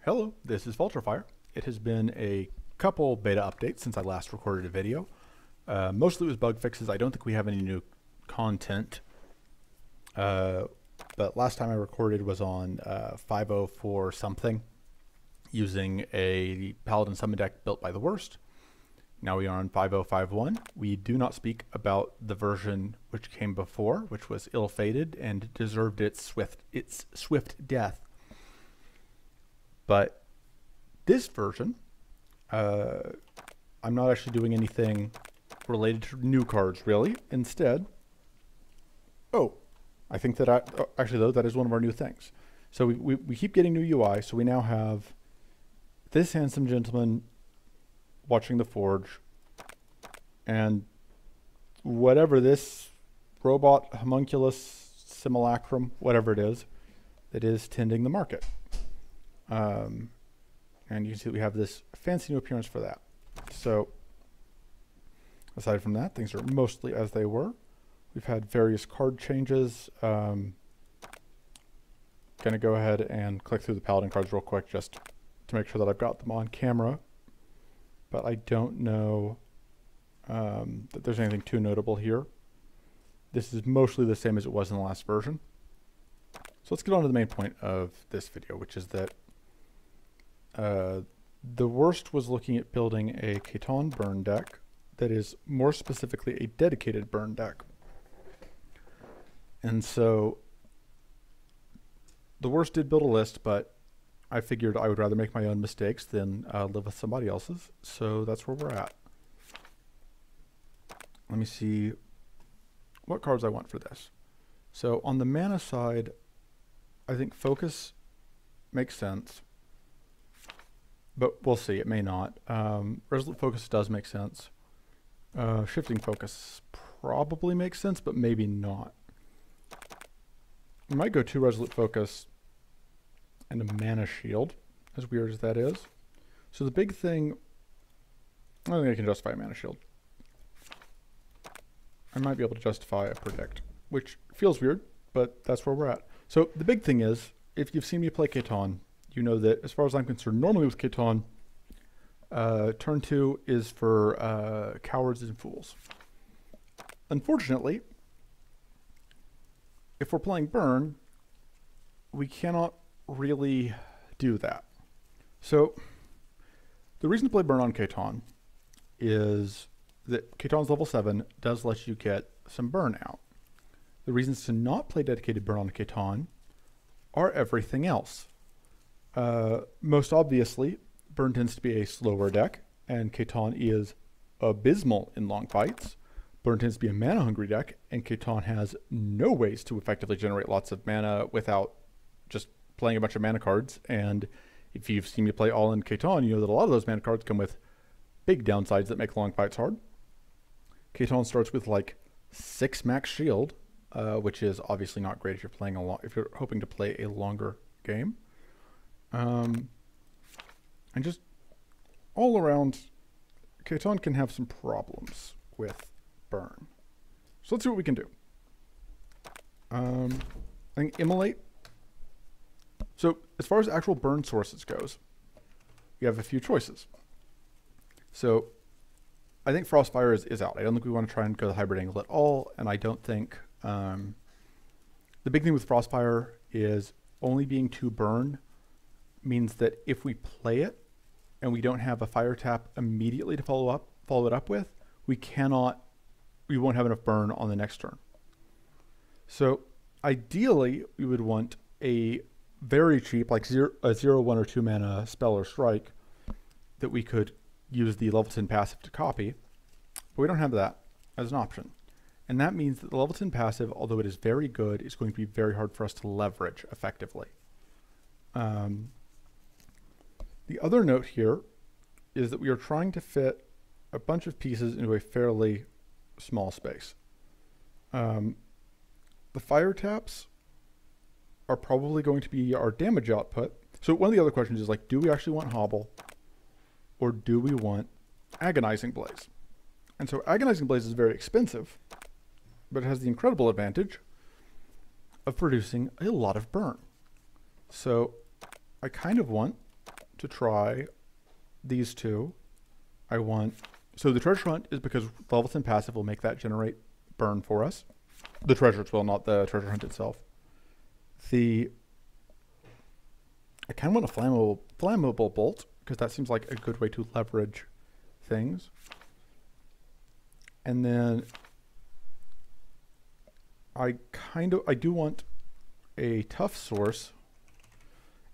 Hello, this is Vulturefire. It has been a couple beta updates since I last recorded a video. Mostly it was bug fixes. I don't think we have any new content. But last time I recorded was on 504 something using a Paladin summon deck built by the worst. Now we are on 5051. We do not speak about the version which came before, which was ill-fated and deserved its swift death. But this version, I'm not actually doing anything related to new cards, really. Instead, I think that actually, though, that is one of our new things. So we keep getting new UI, so we now have this handsome gentleman watching the forge, and whatever this robot homunculus simulacrum, whatever it is, that is tending the market. And you can see we have this fancy new appearance for that. So aside from that, things are mostly as they were. We've had various card changes. Going to go ahead and click through the Paladin cards real quick just to make sure that I've got them on camera. But I don't know that there's anything too notable here. This is mostly the same as it was in the last version. So let's get on to the main point of this video, which is that the worst was looking at building a C'tan burn deck that is more specifically a dedicated burn deck. And so the worst did build a list, but I figured I would rather make my own mistakes than live with somebody else's. So that's where we're at. Let me see what cards I want for this. So on the mana side, I think Focus makes sense. But we'll see, it may not. Resolute Focus does make sense. Shifting Focus probably makes sense, but maybe not. We might go 2 Resolute Focus and a Mana Shield, as weird as that is. So the big thing, I don't think I can justify a Mana Shield. I might be able to justify a Predict, which feels weird, but that's where we're at. So the big thing is, if you've seen me play C'tan, you know that as far as I'm concerned, normally with C'tan, turn 2 is for cowards and fools. Unfortunately, if we're playing Burn, we cannot really do that. So the reason to play Burn on C'tan is that C'tan's level 7 does let you get some burn out. The reasons to not play dedicated Burn on C'tan are everything else. Most obviously, Burn tends to be a slower deck, and C'tan is abysmal in long fights. Burn tends to be a mana-hungry deck, and C'tan has no ways to effectively generate lots of mana without just playing a bunch of mana cards. And if you've seen me play all-in C'tan, you know that a lot of those mana cards come with big downsides that make long fights hard. C'tan starts with like 6 max shield, which is obviously not great if you're playing if you're hoping to play a longer game. And just all around, C'tan can have some problems with Burn. So let's see what we can do. I think Immolate. So as far as actual burn sources goes, we have a few choices. So I think Frostfire is out. I don't think we want to try and go the hybrid angle at all, and I don't think the big thing with Frostfire is only being 2 burn means that if we play it and we don't have a fire tap immediately to follow it up with, we won't have enough burn on the next turn. So ideally, we would want a very cheap, like a 0, 1, or 2 mana spell or strike that we could use the level 10 passive to copy, but we don't have that as an option. And that means that the level 10 passive, although it is very good, is going to be very hard for us to leverage effectively. The other note here is that we are trying to fit a bunch of pieces into a fairly small space. The fire taps are probably going to be our damage output. So one of the other questions is like, do we actually want Hobble or do we want Agonizing Blaze? And so Agonizing Blaze is very expensive, but it has the incredible advantage of producing a lot of burn. So I kind of want to try these two. So the treasure hunt is because level 10 passive will make that generate burn for us. The treasures will, not the treasure hunt itself. I kind of want a flammable bolt because that seems like a good way to leverage things. And then I do want a tough source,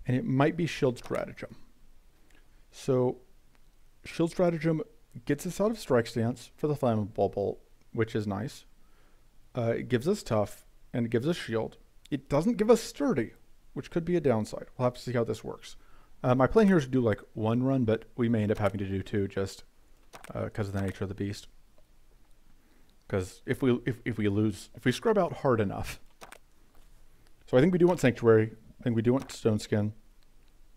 and it might be Shield Stratagem. So Shield Stratagem gets us out of Strike Stance for the flammable bolt, which is nice. It gives us tough, and it gives us shield. It doesn't give us sturdy, which could be a downside. We'll have to see how this works. My plan here is to do like one run, but we may end up having to do two just because of the nature of the beast. Because if we scrub out hard enough. So I think we do want Sanctuary. I think we do want Stone Skin.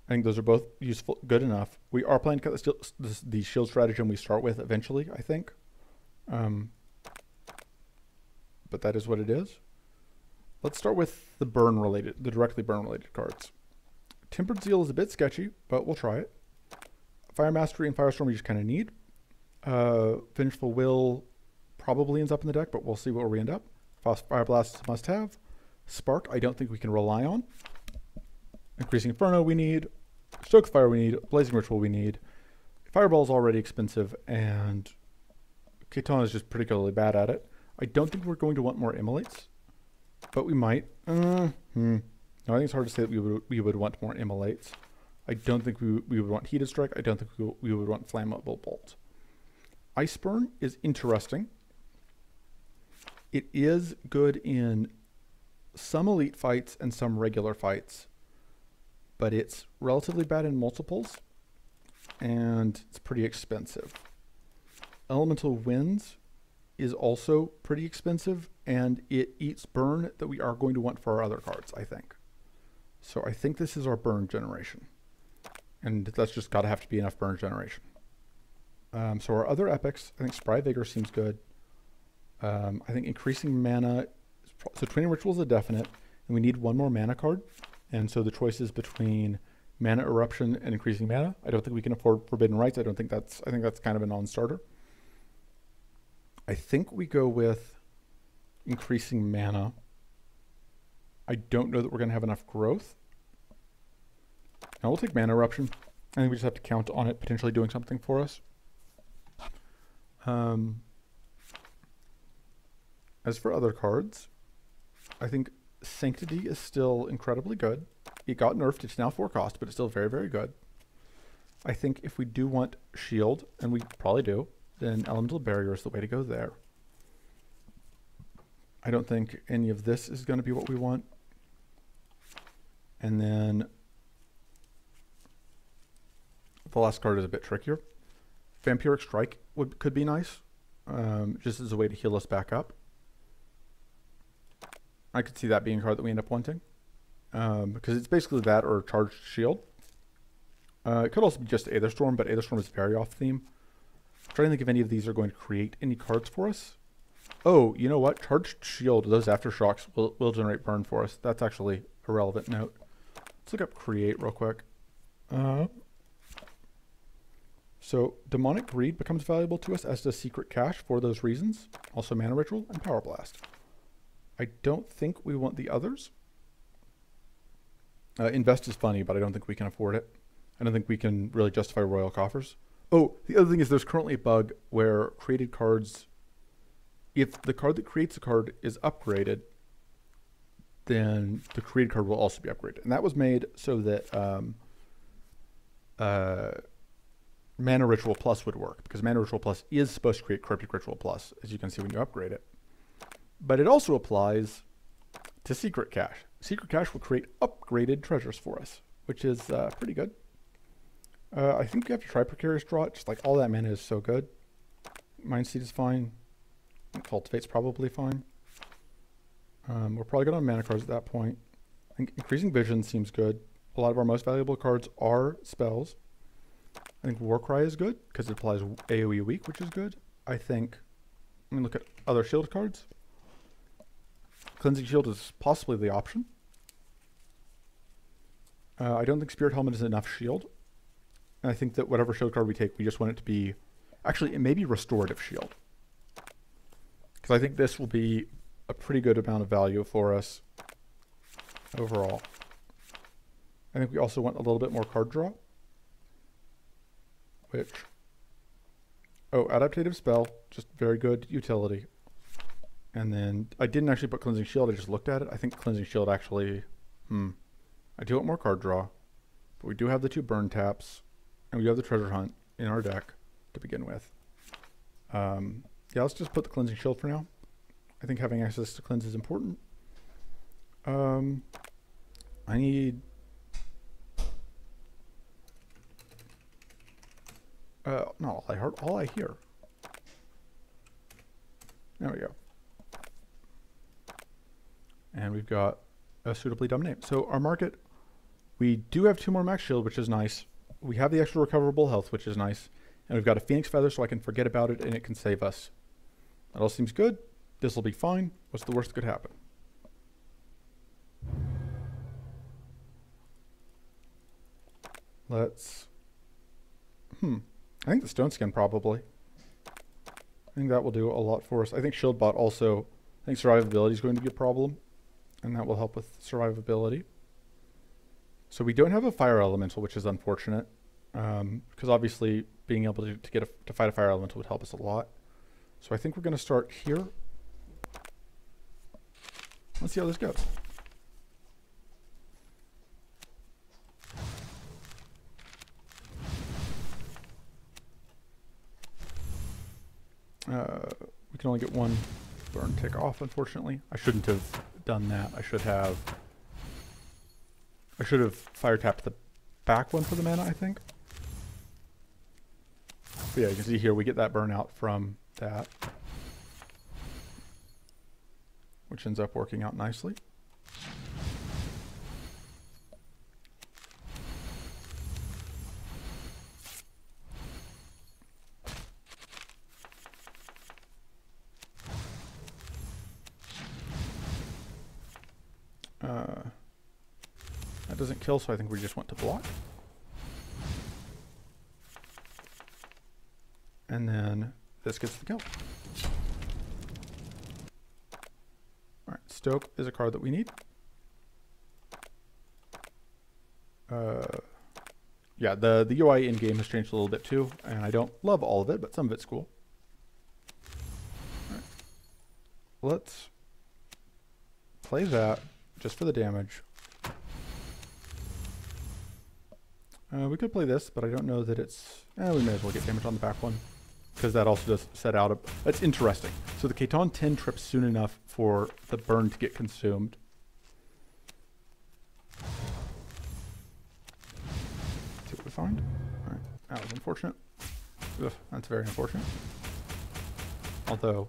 I think those are both useful, good enough. We are planning to cut the Shield Stratagem we start with eventually, I think. But that is what it is. Let's start with the directly burn related cards. Tempered Zeal is a bit sketchy, but we'll try it. Fire Mastery and Firestorm we just kind of need. Vengeful Will probably ends up in the deck, but we'll see where we end up. Fire Blast is a must have. Spark I don't think we can rely on. Increasing Inferno we need. Stoke Fire we need. Blazing Ritual we need. Fireball is already expensive, and Keton is just particularly bad at it. I don't think we're going to want more Immolates, but we might. No, I think it's hard to say that we would want more Immolates. I don't think we would want Heated Strike. I don't think we would want Flammable Bolt. Iceburn is interesting. It is good in some elite fights and some regular fights, but it's relatively bad in multiples, and it's pretty expensive. Elemental Winds is also pretty expensive, and it eats burn that we are going to want for our other cards, I think. So I think this is our burn generation, and that's just got to have to be enough burn generation. So our other epics, I think Spry Vigor seems good. I think increasing mana, so Training Ritual is a definite, and we need one more mana card, and so the choice is between Mana Eruption and increasing mana. I don't think we can afford Forbidden Rites. I think that's kind of a non-starter. I think we go with increasing mana. I don't know that we're going to have enough growth. Now we'll take Mana Eruption. I think we just have to count on it potentially doing something for us. As for other cards, I think Sanctity is still incredibly good. It got nerfed. It's now 4 cost, but it's still very, very good. I think if we do want Shield, and we probably do, then Elemental Barrier is the way to go there. I don't think any of this is going to be what we want. And then the last card is a bit trickier. Vampiric Strike could be nice, just as a way to heal us back up. I could see that being a card that we end up wanting, because it's basically that or Charged Shield. It could also be just Aetherstorm, but Aetherstorm is very off theme. I'm trying to think if any of these are going to create any cards for us. Oh, you know what? Charged Shield, those Aftershocks will generate burn for us. That's actually a relevant note. Let's look up Create real quick. So Demonic Greed becomes valuable to us, as does Secret Cache for those reasons. Also Mana Ritual and Power Blast. I don't think we want the others. Invest is funny, but I don't think we can afford it. I don't think we can really justify Royal Coffers. Oh, the other thing is there's currently a bug where created cards, if the card that creates a card is upgraded, then the created card will also be upgraded. And that was made so that Mana Ritual Plus would work, because Mana Ritual Plus is supposed to create Cryptic Ritual Plus, as you can see when you upgrade it. But it also applies to Secret Cache. Secret Cache will create upgraded treasures for us, which is pretty good. I think we have to try Precarious Draught, just like all that mana is so good. Mind Seed is fine. Cultivate's probably fine. We're probably good on mana cards at that point. I think Increasing Vision seems good. A lot of our most valuable cards are spells. I think Warcry is good, because it applies AoE weak, which is good. I think, let me look at other shield cards. Cleansing Shield is possibly the option. I don't think Spirit Helmet is enough shield. And I think that whatever shield card we take, we just want it to be... Actually, it may be Restorative Shield. Because I think this will be a pretty good amount of value for us overall. I think we also want a little bit more card draw. Which... Oh, Adaptative Spell. Just very good utility. And then I didn't actually put Cleansing Shield. I just looked at it. I think Cleansing Shield actually... I do want more card draw. But we do have the 2 burn taps. And we have the Treasure Hunt in our deck to begin with. Yeah, let's just put the Cleansing Shield for now. I think having access to cleanse is important. I need... no, I heard all I hear. There we go. And we've got a suitably dumb name. So our market, we do have 2 more max shield, which is nice. We have the extra recoverable health, which is nice. And we've got a Phoenix Feather, so I can forget about it and it can save us. That all seems good. This will be fine. What's the worst that could happen? Let's... I think the Stone Skin probably. I think that will do a lot for us. I think Shield Bot also... I think survivability is going to be a problem. And that will help with survivability. So we don't have a Fire Elemental, which is unfortunate. Because obviously being able to fight a Fire Elemental would help us a lot. So I think we're going to start here. Let's see how this goes. We can only get 1 burn tick off, unfortunately. I shouldn't have done that. I should have fire tapped the back one for the mana, I think. But yeah, you can see here we get that burnout from that, which ends up working out nicely. That doesn't kill, so I think we just want to block. And then this gets the kill. Alright, Stoke is a card that we need. Yeah, the UI in-game has changed a little bit too, and I don't love all of it, but some of it's cool. Alright. Let's play that just for the damage. We could play this, but I don't know that it's... we may as well get damage on the back one, because that also does set out a... That's interesting. So the Keton 10 trips soon enough for the burn to get consumed. See what we find. Alright, that was unfortunate. Ugh, that's very unfortunate. Although,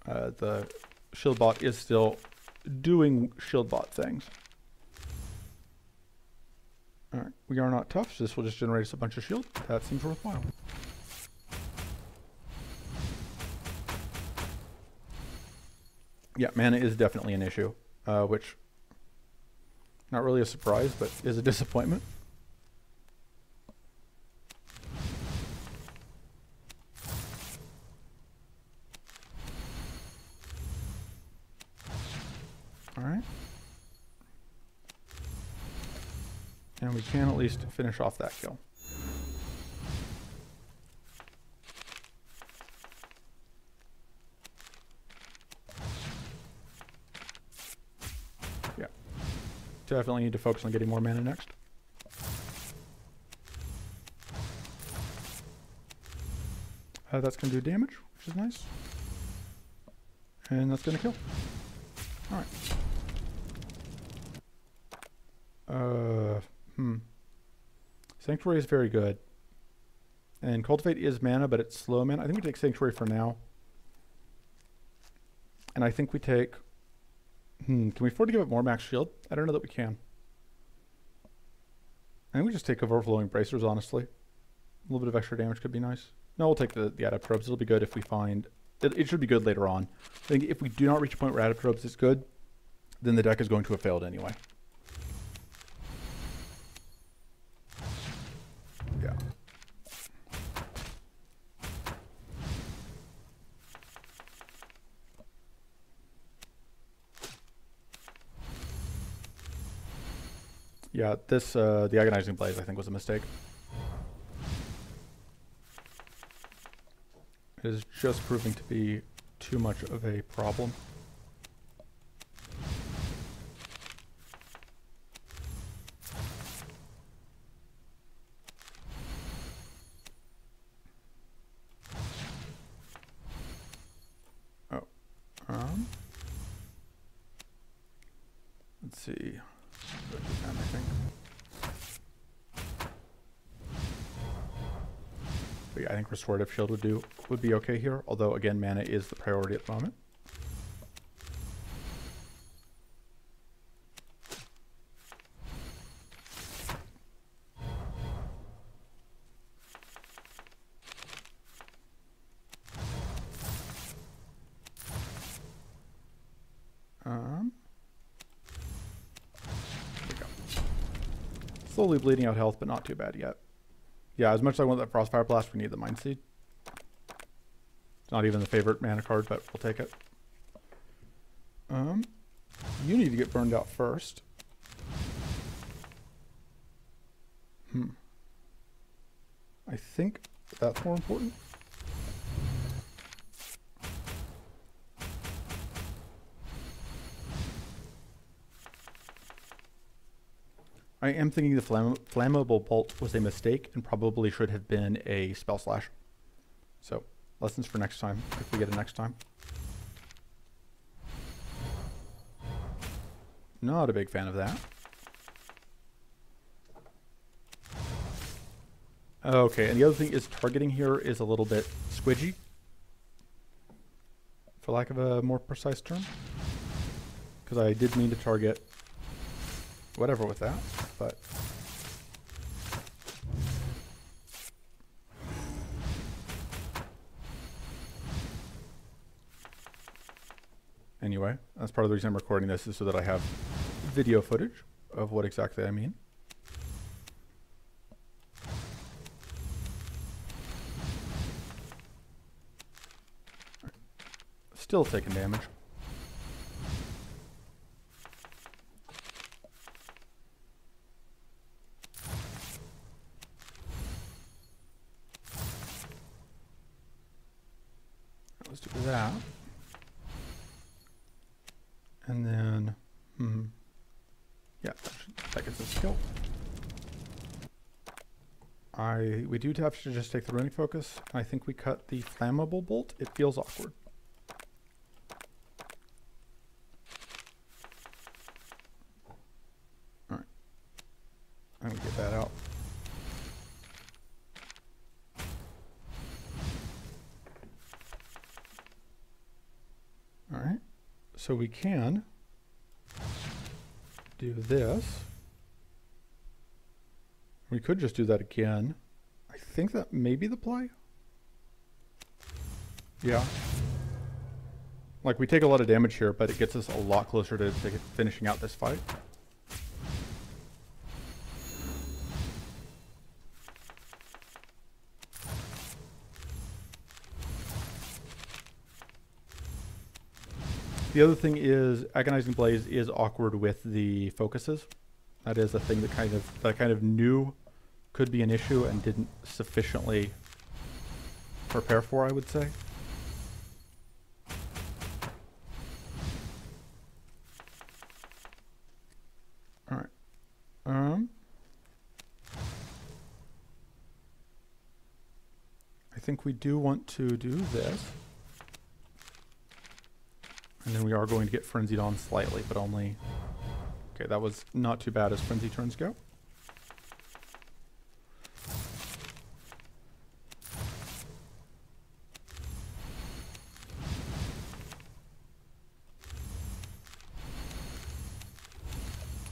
the Shield Bot is still doing Shield Bot things. Alright, we are not tough, so this will just generate us a bunch of shield. That seems worthwhile. Yeah, mana is definitely an issue, which, not really a surprise, but is a disappointment. Alright. And we can at least finish off that kill. Yeah. Definitely need to focus on getting more mana next. That's going to do damage, which is nice. And that's going to kill. Alright. Sanctuary is very good. And Cultivate is mana, but it's slow mana. I think we take Sanctuary for now. And I think we take... can we afford to give it more max shield? I don't know that we can. I think we just take Overflowing Bracers, honestly. A little bit of extra damage could be nice. No, we'll take the Adept Robes. It'll be good if we find... It should be good later on. I think if we do not reach a point where Adept Robes is good, then the deck is going to have failed anyway. Yeah. Yeah, this, the Agonizing Blaze, I think, was a mistake. It is just proving to be too much of a problem. Oh, let's see. I think. But yeah, I think Restorative Shield would be okay here. Although again, mana is the priority at the moment. There we go. Slowly bleeding out health, but not too bad yet. Yeah, as much as I want that Frostfire Blast, we need the Mind Seed. It's not even the favorite mana card, but we'll take it. You need to get burned out first. I think that's more important. I am thinking the Flammable Bolt was a mistake and probably should have been a Spell Slash. So, lessons for next time, if we get it next time. Not a big fan of that. Okay, and the other thing is targeting here is a little bit squidgy, for lack of a more precise term. Because I did mean to target whatever with that, but anyway, that's part of the reason I'm recording this, is so that I have video footage of what exactly I mean. Still taking damage. Let's do that. And then, yeah, that gets us killed. We do have to just take the Runic Focus. I think we cut the Flammable Bolt. It feels awkward. All right, I'm gonna get that out. All right, so we can do this. We could just do that again. I think that may be the play. Yeah. Like, we take a lot of damage here, but it gets us a lot closer to finishing out this fight. The other thing is Agonizing Blaze is awkward with the focuses. That is a thing that kind of knew could be an issue and didn't sufficiently prepare for, I would say. All right. I think we do want to do this. And then we are going to get Frenzied on slightly, but only... Okay, that was not too bad as Frenzy turns go.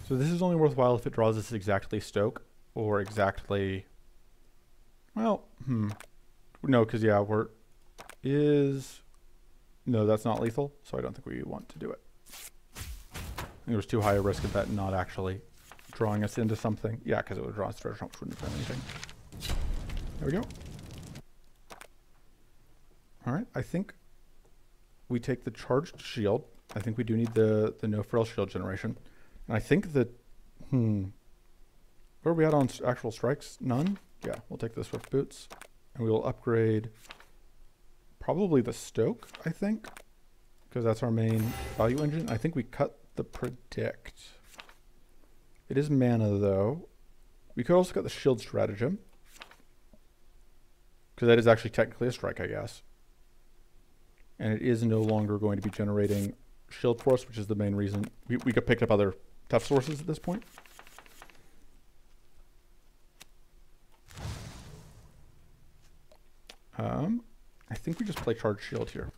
So this is only worthwhile if it draws us exactly Stoke, or exactly... Well, no, because yeah, no, that's not lethal, so I don't think we want to do it. I think there was too high a risk of that not actually drawing us into something. Yeah, because it would draw us treasure trunks, wouldn't have done anything. There we go. All right, I think we take the charged shield. I think we do need the no frill shield generation. And I think that, Where are we at on actual strikes? None? Yeah, we'll take the Swift Boots. And we will upgrade probably the Stoke, I think. Because that's our main value engine. I think we cut the Predict. It is mana, though. We could also cut the Shield Stratagem. Because that is actually technically a strike, I guess. And it is no longer going to be generating shield for us, which is the main reason. We could pick up other tough sources at this point. I think we just play Charge Shield here.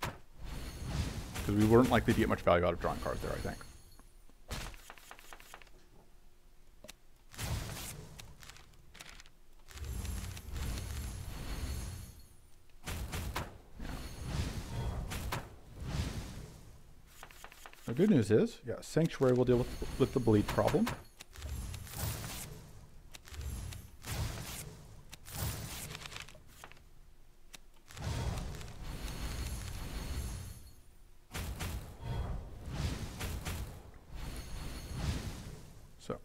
Because we weren't likely to get much value out of drawing cards there, I think. The good news is, yeah, Sanctuary will deal with the bleed problem. So.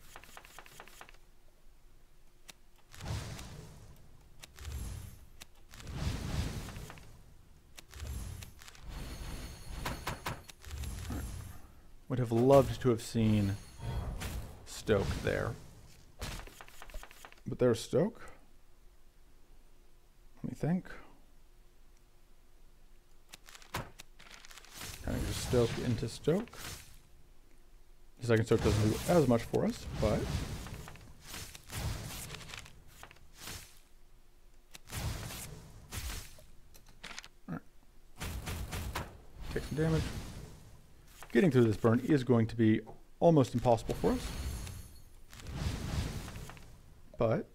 Would have loved to have seen Stoke there. But there's Stoke. Let me think. Kind of just Stoke into Stoke. The second Stoke doesn't do as much for us, but... Alright. Take some damage. Getting through this burn is going to be almost impossible for us. But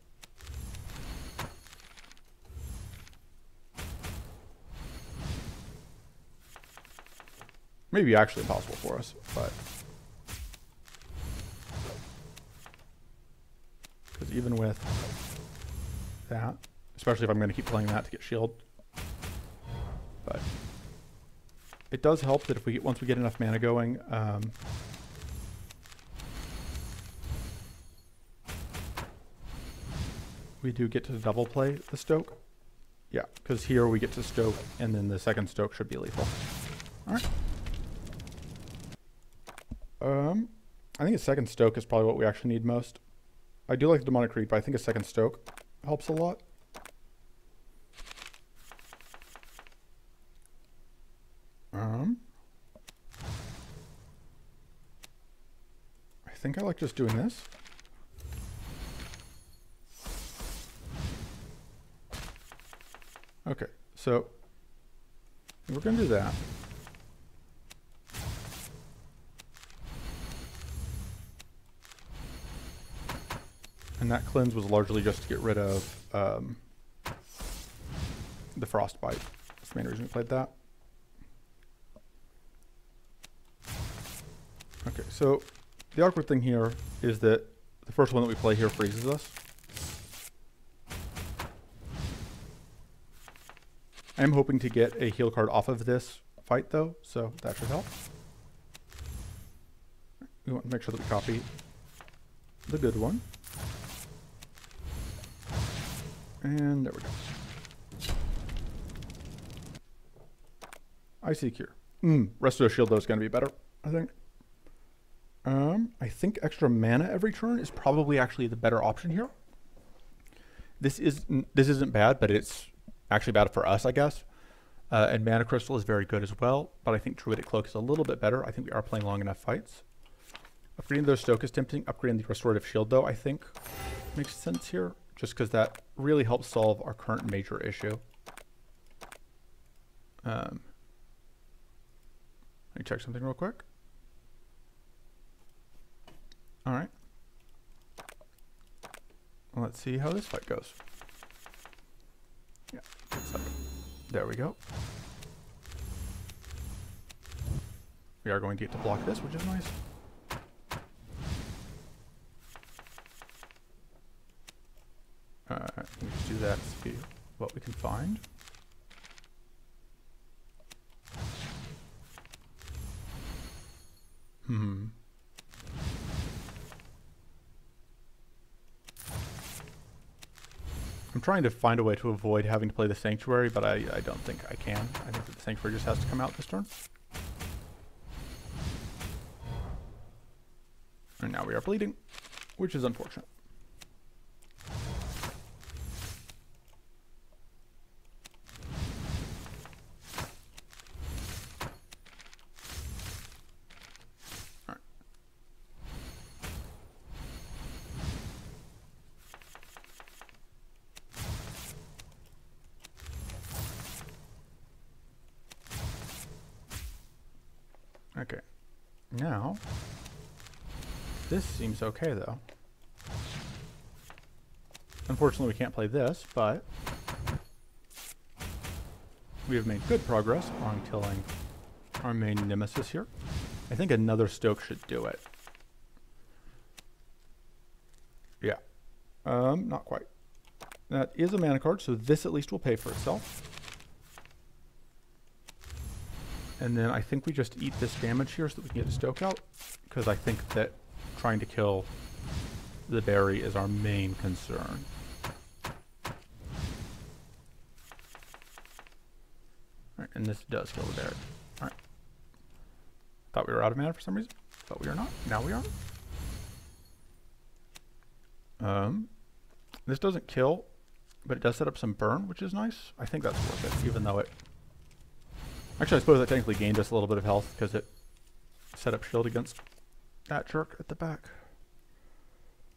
maybe actually impossible for us, but because even with that, especially if I'm going to keep playing that to get shield, but it does help that if we once we get enough mana going, we do get to double play the Stoke. Yeah, because here we get to Stoke, and then the second Stoke should be lethal. All right. I think a second Stoke is probably what we actually need most. I do like the Demonic Creep, but I think a second Stoke helps a lot. I think I like just doing this. Okay, so we're going to do that. And that cleanse was largely just to get rid of the Frostbite. That's the main reason we played that. Okay, so the awkward thing here is that the first one that we play here freezes us. I am hoping to get a heal card off of this fight though, so that should help. We want to make sure that we copy the good one. And there we go. Icy Cure. Resto Shield though is going to be better, I think. I think extra mana every turn is probably actually the better option here. This isn't bad, but it's actually bad for us, I guess. And Mana Crystal is very good as well, but I think Druidic Cloak is a little bit better. I think we are playing long enough fights. Upgrading those Stoke is tempting. Upgrading the Restorative Shield, though, I think makes sense here, just because that really helps solve our current major issue. Let me check something real quick. All right. Let's see how this fight goes. Yeah, there we go. We are going to get to block this, which is nice. Let me just do that to see what we can find. I'm trying to find a way to avoid having to play the Sanctuary, but I don't think I can. I think that the Sanctuary just has to come out this turn. And now we are bleeding, which is unfortunate. Okay, now, this seems okay though. Unfortunately we can't play this, but we have made good progress on killing our main nemesis here. I think another Stoke should do it. Yeah, not quite. That is a mana card, so this at least will pay for itself. And then I think we just eat this damage here so that we can get a Stoke out, because I think that trying to kill the berry is our main concern. Alright, and this does kill the berry. Alright. Thought we were out of mana for some reason, but we are not. Now we are. This doesn't kill, but it does set up some burn, which is nice. I think that's worth it, even though it... Actually, I suppose that technically gained us a little bit of health because it set up shield against that jerk at the back.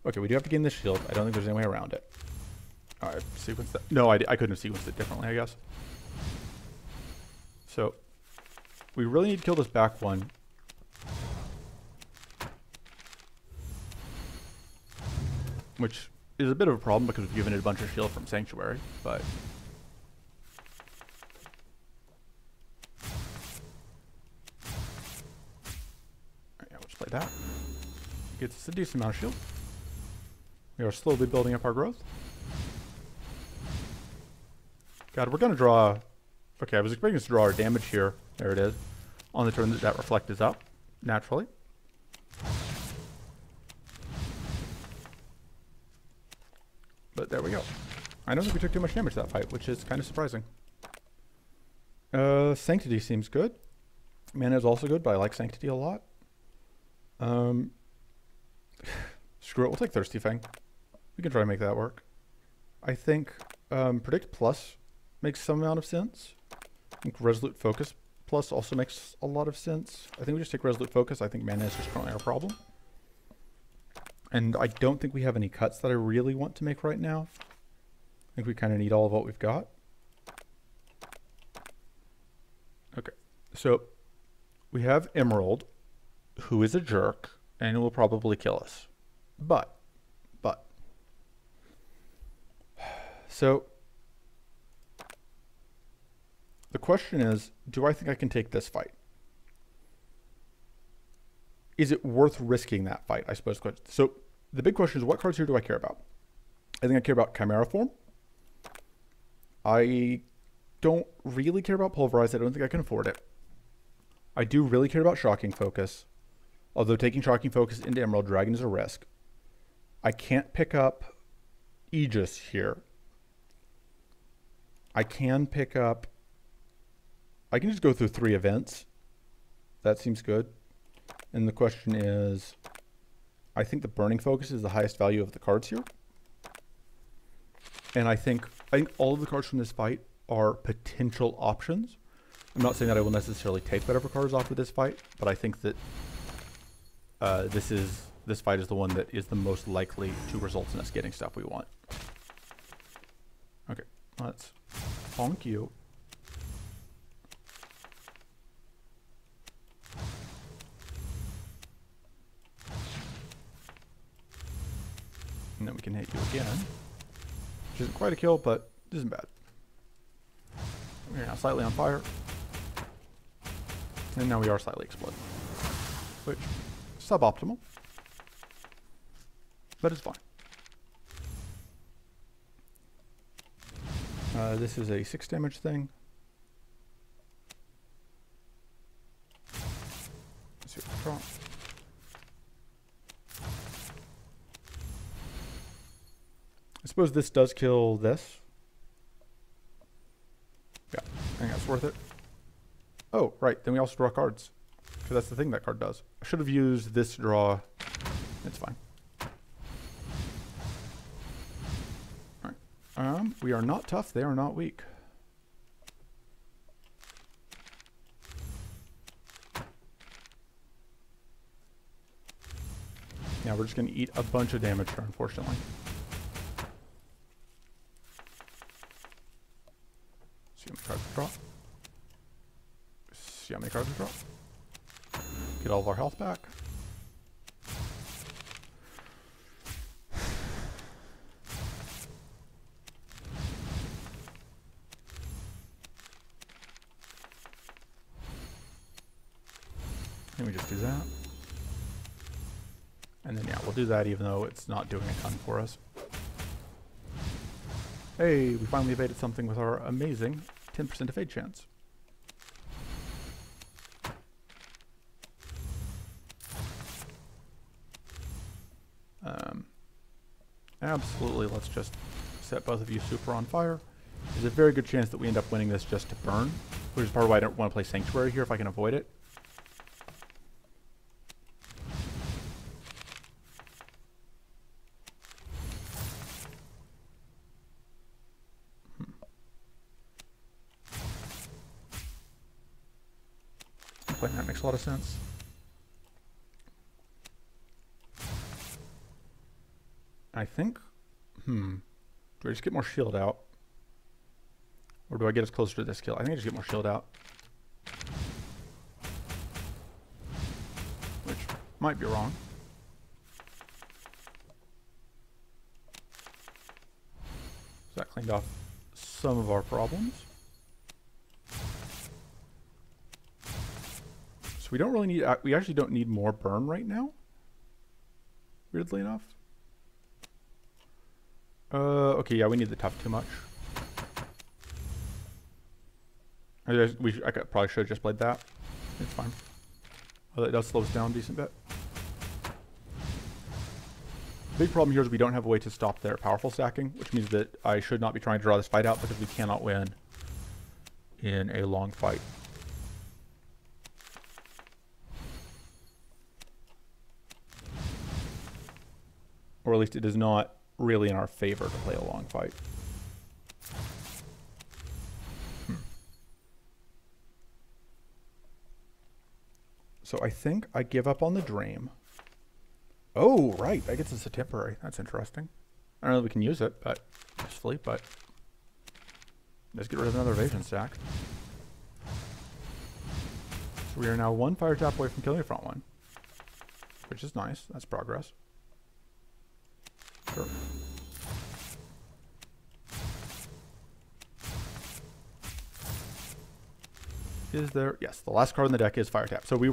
Okay, we do have to gain this shield. I don't think there's any way around it. Alright, sequence that. No, I couldn't have sequenced it differently, I guess. So, we really need to kill this back one. Which is a bit of a problem because we've given it a bunch of shield from Sanctuary, but... Play that. Gets us a decent amount of shield. We are slowly building up our growth. God, we're going to draw... Okay, I was expecting us to draw our damage here. There it is. On the turn that reflect is up, naturally. But there we go. I don't think we took too much damage that fight, which is kind of surprising. Sanctity seems good. Mana is also good, but I like Sanctity a lot. Screw it, we'll take Thirsty Fang. We can try to make that work. I think Predict Plus makes some amount of sense. I think Resolute Focus Plus also makes a lot of sense. I think we just take Resolute Focus. I think mana is just currently our problem. And I don't think we have any cuts that I really want to make right now. I think we kind of need all of what we've got. Okay, so we have Emerald, who is a jerk, and will probably kill us. But, so, the question is, do I think I can take this fight? Is it worth risking that fight, I suppose. So, the big question is, what cards here do I care about? I think I care about Chimera Form. I don't really care about Pulverize. I don't think I can afford it. I do really care about Shocking Focus. Although taking Shocking Focus into Emerald Dragon is a risk. I can't pick up Aegis here. I can pick up... I can just go through 3 events. That seems good. And the question is... I think the Burning Focus is the highest value of the cards here. And I think all of the cards from this fight are potential options. I'm not saying that I will necessarily take whatever cards off of this fight, but I think that this fight is the one that is the most likely to result in us getting stuff we want. Okay, let's bonk you. And then we can hit you again. Which isn't quite a kill, but it isn't bad. We're now slightly on fire. And now we are slightly exploding. Which, suboptimal. But it's fine. This is a 6 damage thing. Let's see what we draw. I suppose this does kill this. Yeah, I think that's worth it. Oh, right. Then we also draw cards. Because that's the thing that card does. I should have used this to draw. It's fine. Alright. We are not tough. They are not weak. Yeah, we're just going to eat a bunch of damage here, unfortunately. See how many cards we draw. See how many cards we draw. Get all of our health back. Let me just do that. And then, yeah, we'll do that even though it's not doing a ton for us. Hey, we finally evaded something with our amazing 10% evade chance. Absolutely, let's just set both of you super on fire. There's a very good chance that we end up winning this just to burn, which is part of why I don't want to play Sanctuary here if I can avoid it. Playing that makes a lot of sense. I think, do I just get more shield out? Or do I get us closer to this kill? I think I just get more shield out. Which might be wrong. So that cleaned off some of our problems. So we don't really need, we actually don't need more burn right now. Weirdly enough. Okay, yeah, we need the tough too much. I probably should have just played that. It's fine. Oh, that does slow us down a decent bit. Big problem here is we don't have a way to stop their powerful stacking, which means that I should not be trying to draw this fight out because we cannot win in a long fight. Or at least it is not really in our favor to play a long fight. So I think I give up on the Dream. Oh, right. That gets us a temporary. That's interesting. I don't know if we can use it, but usefully, but let's get rid of another evasion stack. So we are now one fire tap away from killing the front one, which is nice. That's progress. Sure. Is there? Yes, the last card in the deck is fire tap. So we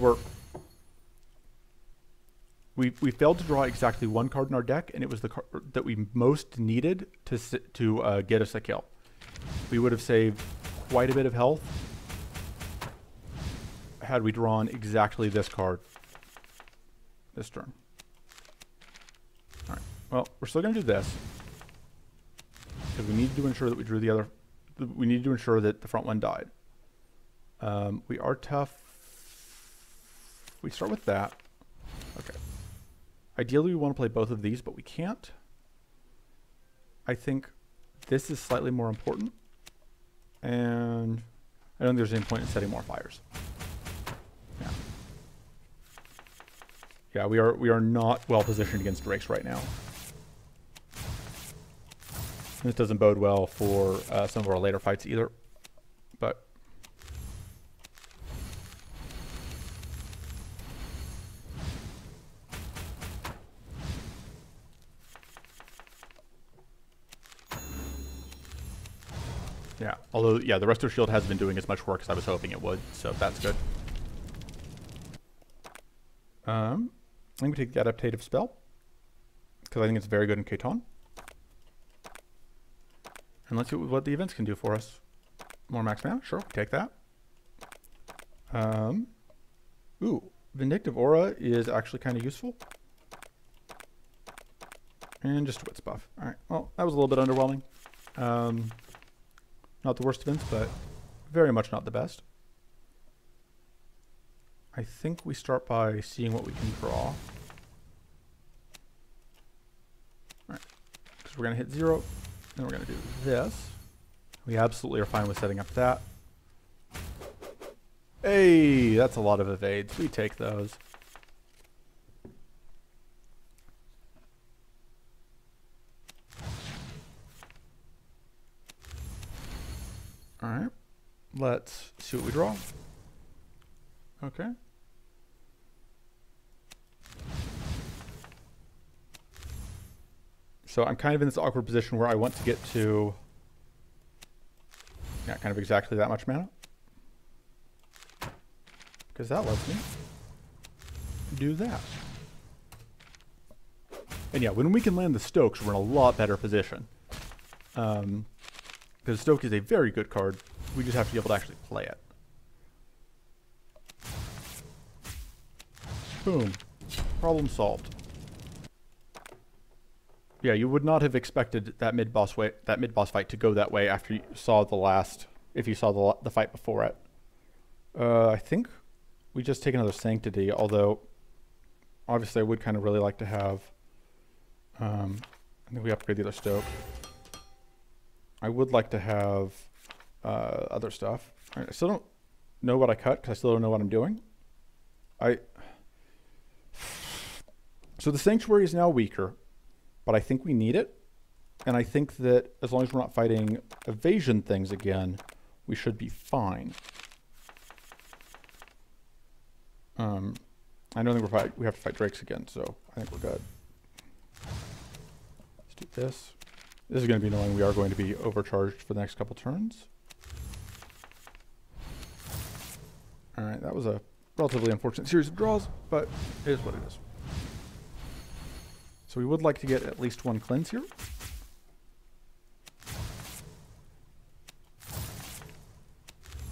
failed to draw exactly one card in our deck, and it was the card that we most needed to get us a kill. We would have saved quite a bit of health had we drawn exactly this card this turn. All right. Well, we're still going to do this because we needed to ensure that we drew the other. We needed to ensure that the front one died. We are tough. We start with that. Okay. Ideally, we want to play both of these, but we can't. I think this is slightly more important. And I don't think there's any point in setting more fires. Yeah. Yeah, we are not well positioned against Drakes right now. This doesn't bode well for some of our later fights either. But yeah, although, yeah, the Resto Shield hasn't been doing as much work as I was hoping it would, so that's good. I'm going to take the Adaptative Spell, because I think it's very good in Khayton. And let's see what the events can do for us. More max mana? Sure, take that. Ooh, Vindictive Aura is actually kind of useful. And just a wits buff. All right, well, that was a little bit underwhelming. Not the worst events, but very much not the best. I think we start by seeing what we can draw. All right, because we're going to hit 0, and we're going to do this. We absolutely are fine with setting up that. Hey, that's a lot of evades. We take those. All right, let's see what we draw. Okay. So I'm kind of in this awkward position where I want to get to, yeah, kind of exactly that much mana. Because that lets me do that. And yeah, when we can land the Stokes, we're in a lot better position. Because Stoke is a very good card. We just have to be able to actually play it. Boom. Problem solved. Yeah, you would not have expected that mid-boss fight to go that way after you saw the last, if you saw the fight before it. I think we just take another Sanctity, although obviously I would kind of really like to have, I think we upgrade the other Stoke. I would like to have other stuff. Right, I still don't know what I cut because I still don't know what I'm doing. So the Sanctuary is now weaker, but I think we need it. And I think that as long as we're not fighting evasion things again, we should be fine. I don't think we have to fight Drakes again, so I think we're good. Let's do this. This is going to be annoying. We are going to be overcharged for the next couple turns. All right, that was a relatively unfortunate series of draws, but it is what it is. So we would like to get at least one cleanse here.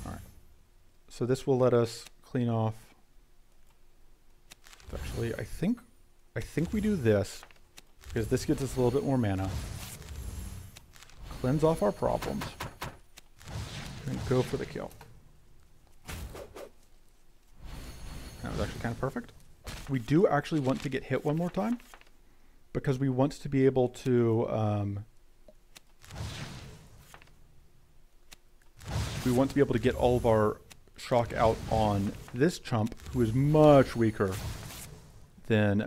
All right. So this will let us clean off. Actually, I think we do this because this gives us a little bit more mana. Cleanse off our problems and go for the kill. That was actually kind of perfect. We do actually want to get hit one more time because we want to be able to get all of our shock out on this chump who is much weaker than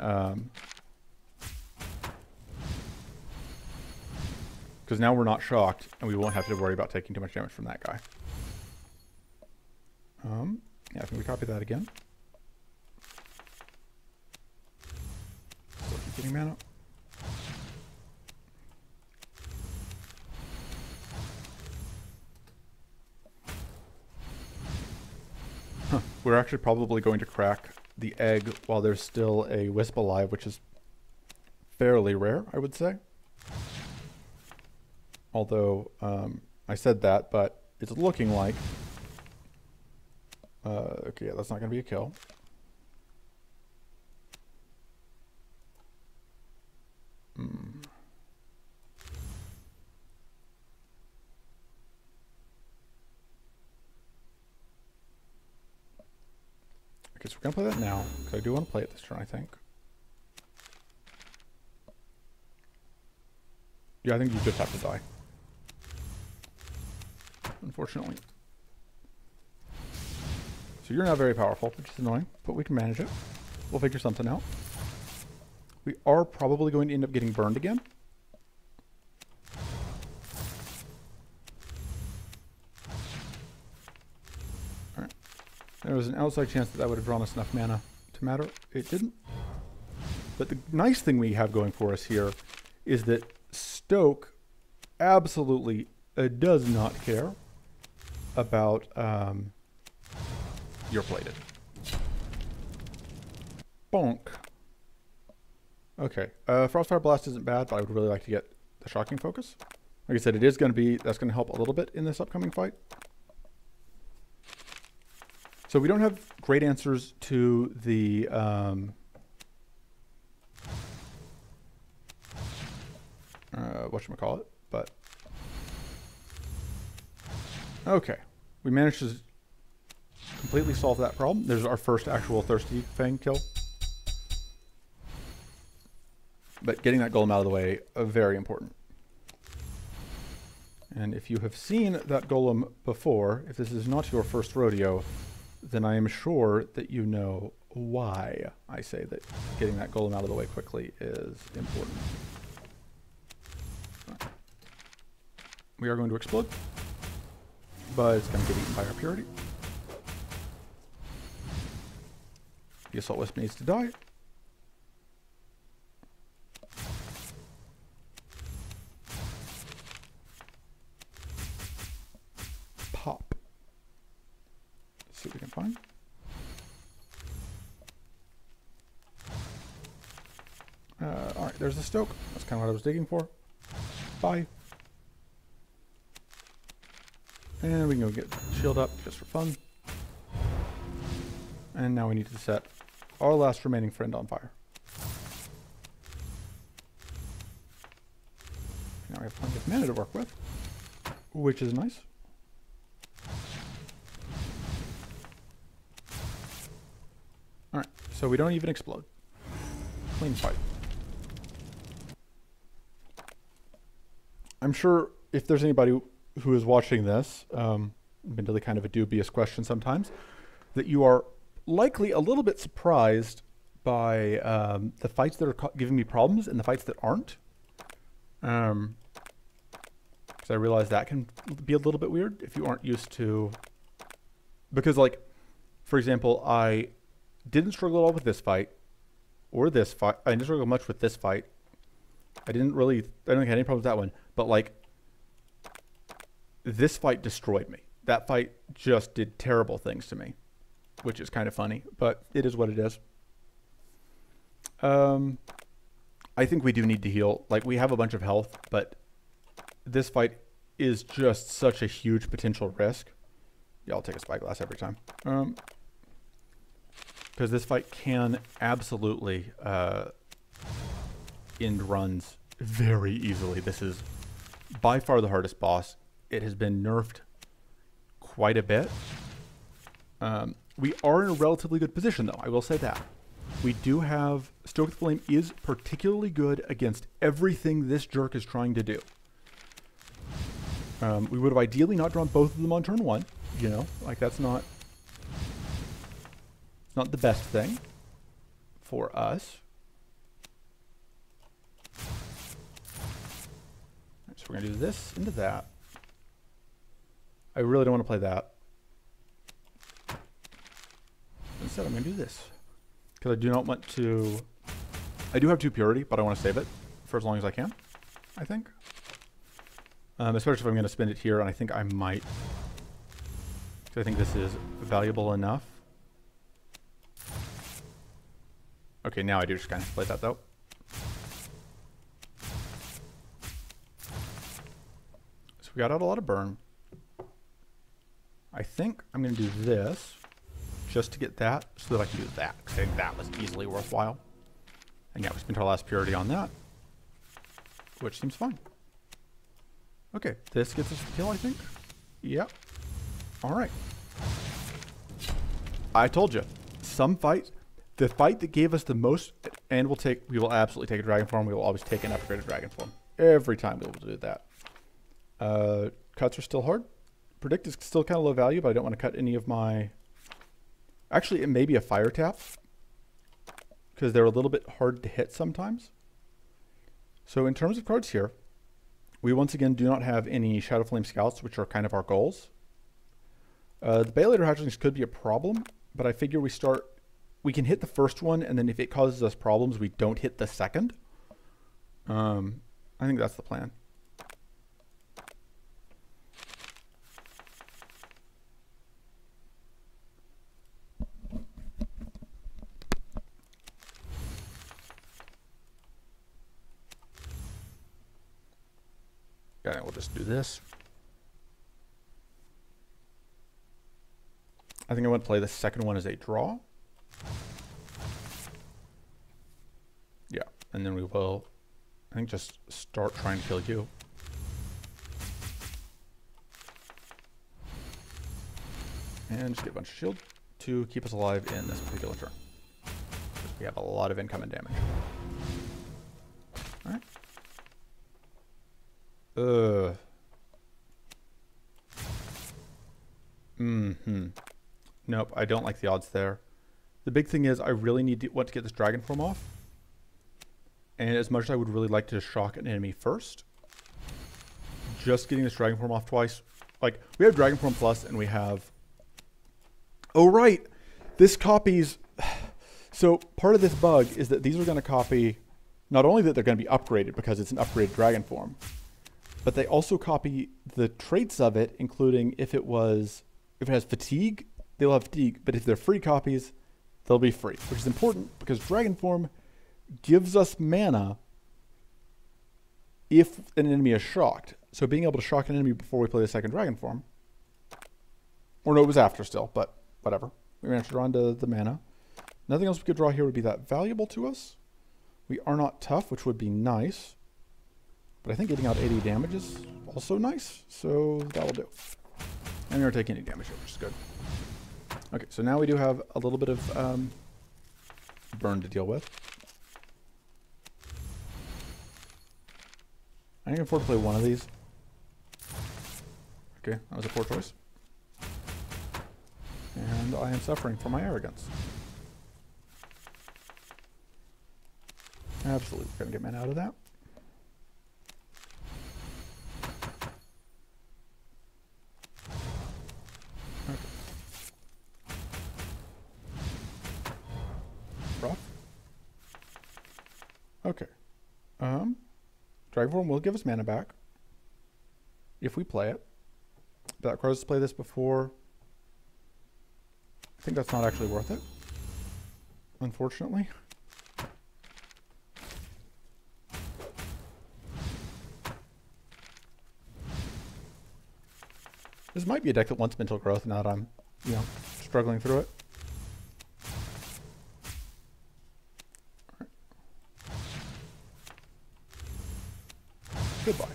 because now we're not shocked and we won't have to worry about taking too much damage from that guy. Yeah, I think we copy that again. Still keep getting mana. Huh. We're actually probably going to crack the egg while there's still a Wisp alive, which is fairly rare, I would say. Although, I said that, but it's looking like... okay, yeah, that's not going to be a kill. Okay, so we're going to play that now, because I do want to play it this turn, I think. Yeah, I think you just have to die. Unfortunately. So you're not very powerful, which is annoying, but we can manage it. We'll figure something out. We are probably going to end up getting burned again. Alright. There was an outside chance that would have drawn us enough mana to matter. It didn't. But the nice thing we have going for us here is that Stoke absolutely does not care about your plated. Bonk. Okay, Frostfire Blast isn't bad, but I would really like to get the Shocking Focus. Like I said, that's going to help a little bit in this upcoming fight. So we don't have great answers to the whatchamacallit, but okay. We managed to completely solve that problem. There's our first actual Thirsty Fang kill. But getting that golem out of the way, very important. And if you have seen that golem before, if this is not your first rodeo, then I am sure that you know why I say that getting that golem out of the way quickly is important. Right. We are going to explode, but it's going to get eaten by our purity. The Assault Wisp needs to die. Pop. Let's see what we can find. Alright, there's the Stoke. That's kind of what I was digging for. Bye. And we can go get shield up just for fun. And now we need to set our last remaining friend on fire. Now we have plenty of mana to work with, which is nice. Alright, so we don't even explode. Clean fight. I'm sure if there's anybody who is watching this, admittedly kind of a dubious question sometimes, that you are likely a little bit surprised by the fights that are giving me problems and the fights that aren't. Because I realize that can be a little bit weird if you aren't used to... Because, like, for example, I didn't struggle at all with this fight, or this fight. I didn't struggle much with this fight. I don't think I had any problems with that one. But, like, this fight destroyed me. That fight just did terrible things to me, which is kind of funny, but it is what it is. I think we do need to heal. Like, we have a bunch of health, but this fight is just such a huge potential risk. Yeah, I'll take a spyglass every time. Because this fight can absolutely end runs very easily. This is by far the hardest boss. It has been nerfed quite a bit. We are in a relatively good position, though. I will say that. We do have... Stoke the Flame is particularly good against everything this jerk is trying to do. We would have ideally not drawn both of them on turn one. You know, like that's not... It's not the best thing for us. Right, so we're going to do this into that. I really don't want to play that. Instead, I'm going to do this. Because I do not want to... I do have 2 purity, but I want to save it for as long as I can, I think. Especially if I'm going to spend it here, and I think I might. Because I think this is valuable enough. Okay, now I do just kind of play that, though. So we got out a lot of burn. I think I'm going to do this just to get that so that I can do that. Because I think that was easily worthwhile. And yeah, we spent our last purity on that, which seems fine. Okay, this gets us the kill, I think. Yep. All right. I told you, some fights, the fight that gave us the most, and we will absolutely take a dragon form. We will always take an upgraded dragon form. Every time we will do that. Cuts are still hard. Predict is still kind of low value, but I don't want to cut any of my... Actually, it may be a fire tap, because they're a little bit hard to hit sometimes. So in terms of cards here, we once again do not have any Shadowflame Scouts, which are kind of our goals. The Baileator Hatchlings could be a problem, but I figure we can hit the first one, and then if it causes us problems, we don't hit the second. I think that's the plan. Okay, we'll just do this. I think I want to play the second one as a draw. Yeah, and then we will I think just start trying to kill you. And just get a bunch of shield to keep us alive in this particular turn. Because we have a lot of incoming damage. Alright. Nope, I don't like the odds there. The big thing is I really want to get this dragon form off. And as much as I would really like to shock an enemy first, just getting this dragon form off twice. Like, we have dragon form plus and we have... Oh, right. This copies... So part of this bug is that these are going to copy... Not only that they're going to be upgraded because it's an upgraded dragon form, but they also copy the traits of it, including if it has fatigue, they'll have fatigue. But if they're free copies, they'll be free, which is important because dragon form gives us mana if an enemy is shocked. So being able to shock an enemy before we play the second dragon form, or no, it was after still, but whatever. We managed to draw into the mana. Nothing else we could draw here would be that valuable to us. We are not tough, which would be nice. But I think getting out 80 damage is also nice, so that will do. And we are taking any damage here, which is good. Okay, so now we do have a little bit of burn to deal with. I can afford to play one of these. Okay, that was a poor choice. And I am suffering for my arrogance. Absolutely gonna get mana out of that. Okay. Rough. Okay. Dragon Form will give us mana back if we play it. That requires us to play this before. I think that's not actually worth it, unfortunately. This might be a deck that wants mental growth now that I'm, struggling through it. All right. Goodbye.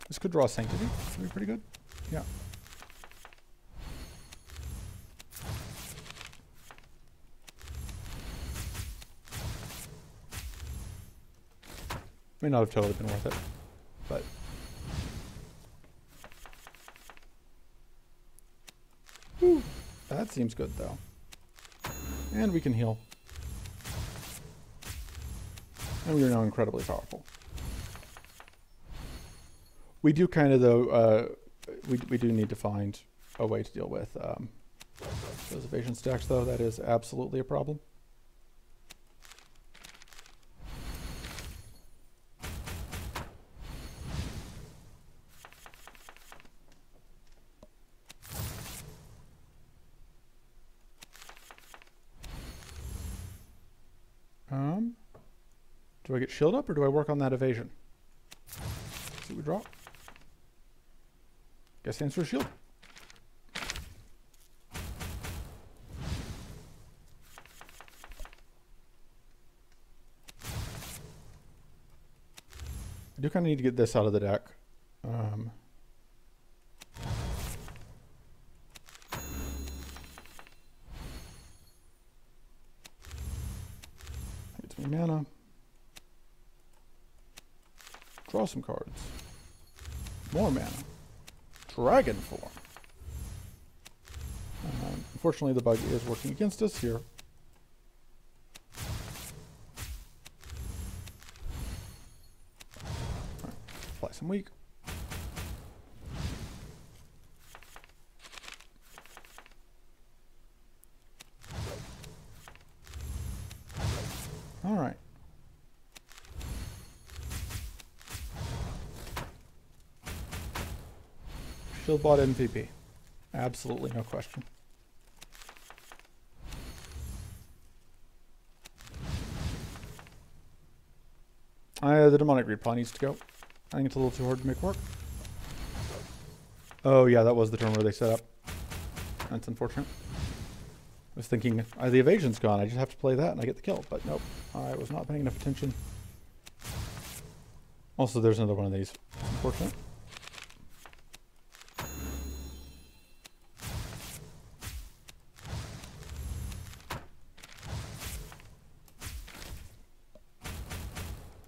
This could draw Sanctity. That'd be pretty good. Yeah. May not have totally been worth it, but whew, that seems good though. And we can heal. And we are now incredibly powerful. We do kind of though, we do need to find a way to deal with those evasion stacks though. That is absolutely a problem. Do I get shield up or do I work on that evasion? See what we draw. Guess the answer is shield. I do kind of need to get this out of the deck. Gets me mana. Draw some cards. More mana. Dragon Form. Unfortunately, the bug is working against us here. Right, apply some weak. All right. Shield bot MVP. Absolutely no question. The Demonic Greed probably needs to go. I think it's a little too hard to make work. Oh yeah, that was the turn where they set up. That's unfortunate. was thinking, the evasion's gone, I just have to play that and I get the kill. But nope, I was not paying enough attention. Also, there's another one of these. It's unfortunate.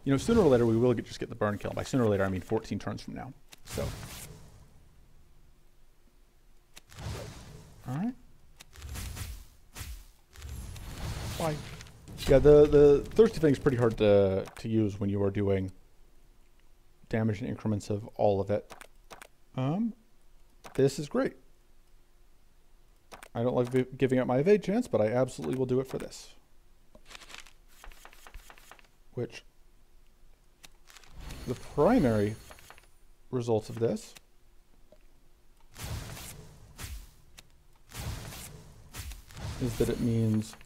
You know, sooner or later we will just get the burn kill. By sooner or later, I mean 14 turns from now. So. Alright. Bye. Yeah, the Thirsty Fang is pretty hard to use when you are doing damage in increments of all of it. This is great. I don't like giving up my evade chance, but I absolutely will do it for this. Which, the primary result of this is that it means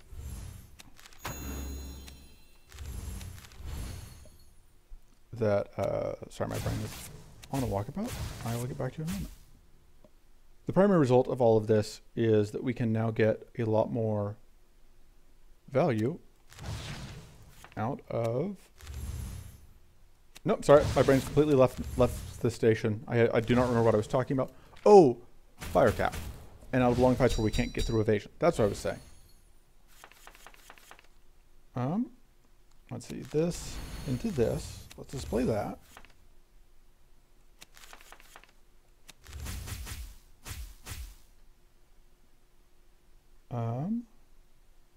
that, sorry, my brain is on a walkabout. I will get back to you in a moment. The primary result of all of this is that we can now get a lot more value out of... Nope, sorry, my brain's completely left the station. I do not remember what I was talking about. Oh, fire cap. And out of long fights where we can't get through evasion. That's what I was saying. Let's see, this into this. Let's display that.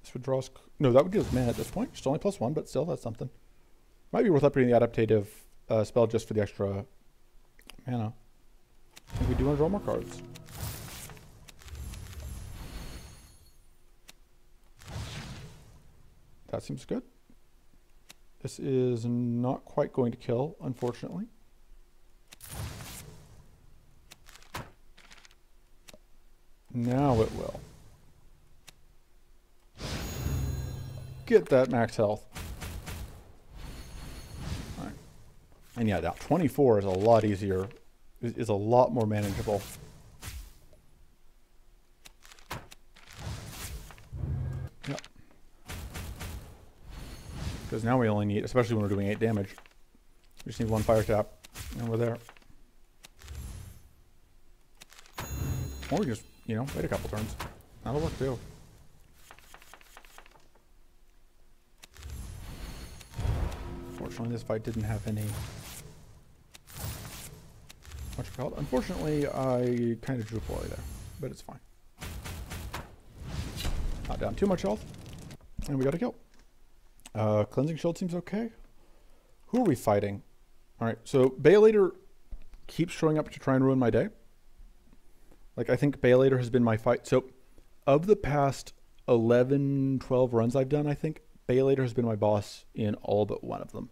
This would draw us... No, that would give us mana at this point. It's only +1, but still, that's something. Might be worth upgrading the adaptative spell just for the extra mana. I think we do want to draw more cards. That seems good. This is not quite going to kill, unfortunately. Now it will. Get that max health. All right. And yeah, now 24 is a lot easier, is a lot more manageable. Yep. Because now we only need, especially when we're doing 8 damage, we just need 1 fire tap, and we're there. Or we just, you know, wait a couple turns. That'll work too. Fortunately, this fight didn't have any... What you call it? Unfortunately, I kind of drew poorly there, but it's fine. Not down too much health, and we got a kill. Cleansing Shield seems okay. Who are we fighting? Alright, so Baelator keeps showing up to try and ruin my day. Like, I think Baelator has been my fight. So, of the past 11, 12 runs I've done, I think Baelator has been my boss in all but one of them.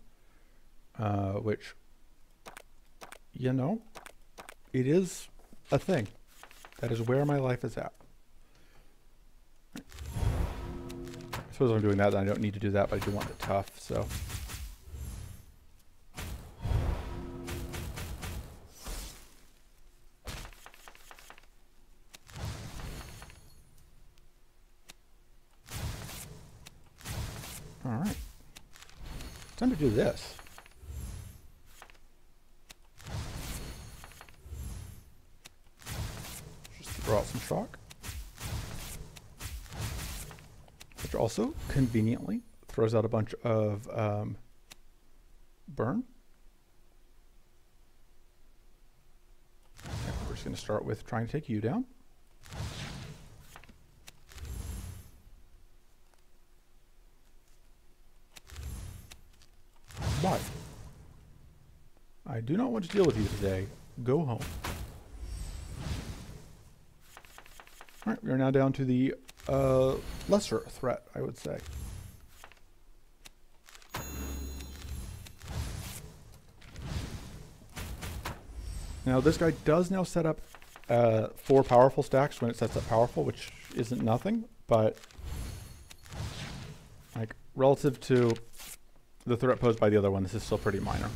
Which, you know, it is a thing. That is where my life is at. I suppose I'm doing that, then I don't need to do that, but I do want it tough, so... Alright. Time to do this. Just throw out some shock. Which also, conveniently, throws out a bunch of burn. And we're just going to start with trying to take you down. Bye. I do not want to deal with you today. Go home. Alright, we are now down to the lesser threat, I would say. Now, this guy does now set up 4 powerful stacks when it sets up powerful, which isn't nothing, but like relative to the threat posed by the other one, this is still pretty minor.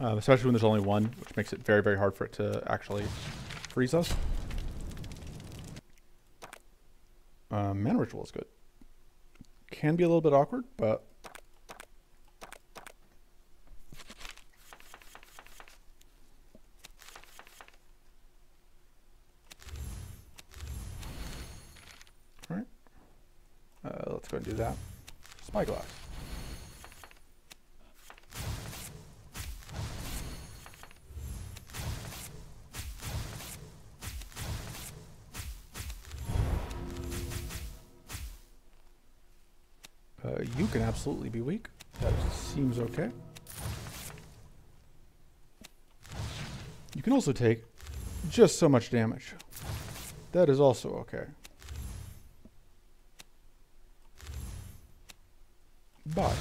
Especially when there's only one, which makes it very, very hard for it to actually freeze us. Mana Ritual is good. Can be a little bit awkward, but all right. Let's go and do that. Spyglass. You can absolutely be weak. That seems okay. You can also take just so much damage. That is also okay. But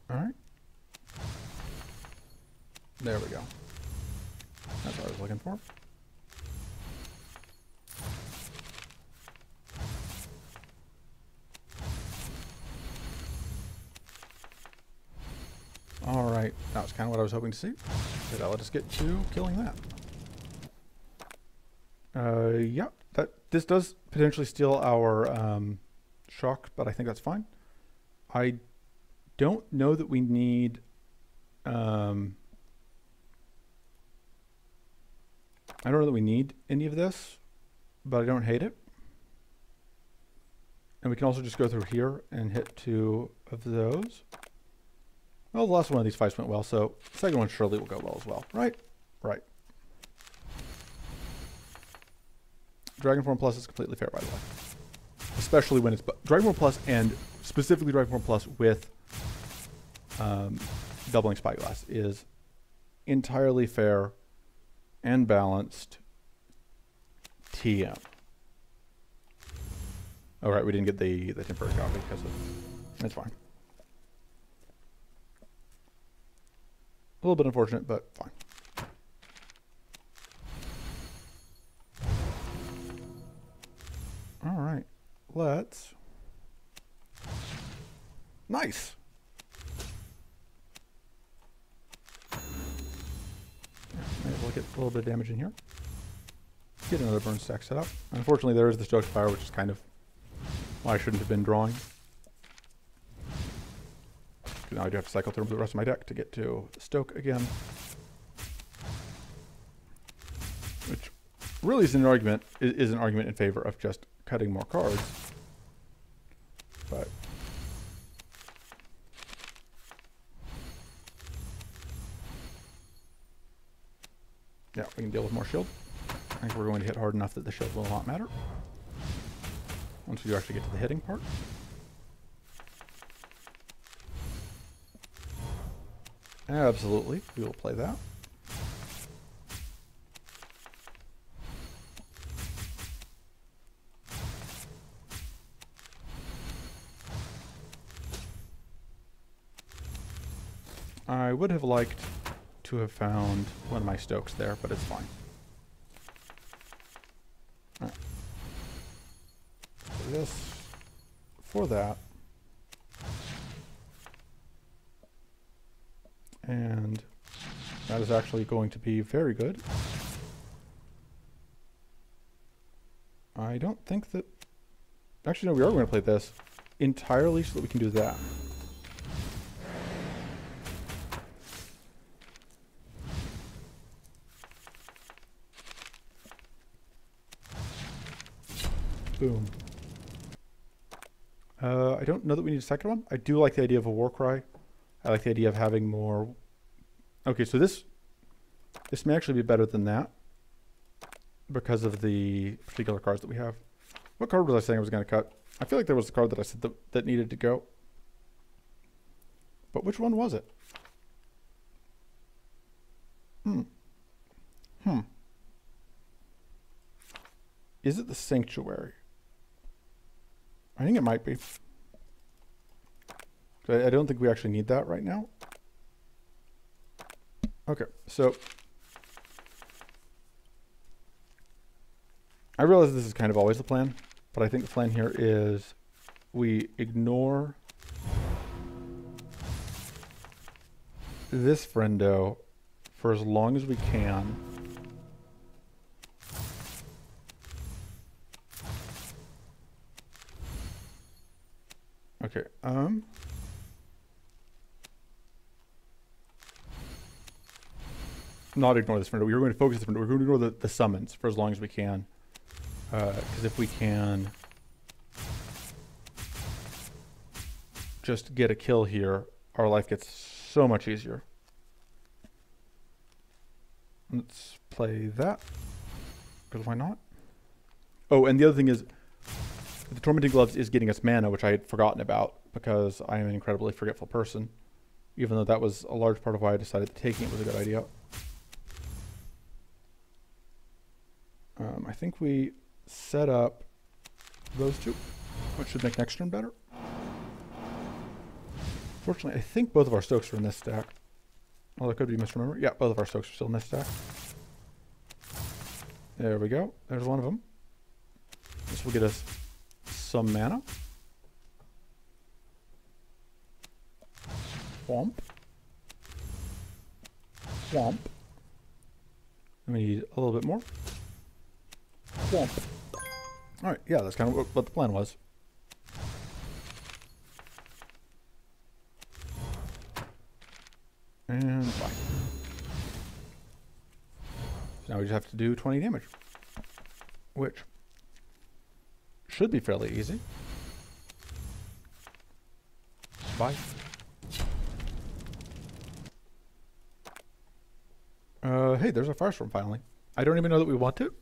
all right. There we go. That's what I was looking for. All right, that was kind of what I was hoping to see. So that let us get to killing that. Yeah, this does potentially steal our shock, but I think that's fine. I don't know that we need I don't know that we need any of this, but I don't hate it. And we can also just go through here and hit 2 of those. Well, the last one of these fights went well, so the second one surely will go well as well, right? Right. Dragonform Plus is completely fair, by the way. Especially when it's Dragonform Plus, and specifically Dragonform Plus with doubling Spyglass is entirely fair and balanced TM. All right, we didn't get the temporary copy because of... That's fine. A little bit unfortunate, but fine. All right, let's... Nice! Maybe we'll get a little bit of damage in here. Get another burn stack set up. Unfortunately, there is the Stoked Fire, which is kind of why I shouldn't have been drawing. Now I do have to cycle through the rest of my deck to get to Stoke again. Which really is an argument in favor of just cutting more cards. But yeah, we can deal with more shield. I think we're going to hit hard enough that the shield will not matter. Once we do actually get to the hitting part. Absolutely, we will play that. I would have liked to have found one of my Stokes there, but it's fine. All right. For this, for that. And that is actually going to be very good. I don't think that... Actually, no, we are going to play this entirely so that we can do that. Boom. I don't know that we need a second one. I do like the idea of a Warcry. I like the idea of having more... Okay, so this may actually be better than that because of the particular cards that we have. What card was I saying I was going to cut? I feel like there was a card that I said that needed to go. But which one was it? Is it the Sanctuary? I think it might be. I don't think we actually need that right now. Okay, so I realize this is kind of always the plan, but I think the plan here is we ignore this friendo for as long as we can. Okay, not ignore this friendo. We're going to focus this friendo. We're going to ignore the summons for as long as we can. Because if we can just get a kill here, our life gets so much easier. Let's play that. Because why not? Oh, and the other thing is, the Tormenting Gloves is getting us mana, which I had forgotten about because I am an incredibly forgetful person. Even though that was a large part of why I decided that taking it was a good idea. I think we set up those two, which should make next turn better. Fortunately, I think both of our Stokes are in this stack. Oh, that could be misremembered. Yeah, both of our Stokes are still in this stack. There we go. There's one of them. This will get us some mana. Womp. Womp. And we need a little bit more. Womp. Alright, yeah, that's kind of what the plan was. And bye. So now we just have to do 20 damage. Which should be fairly easy. Bye. Hey, there's a Firestorm finally. I don't even know that we want to.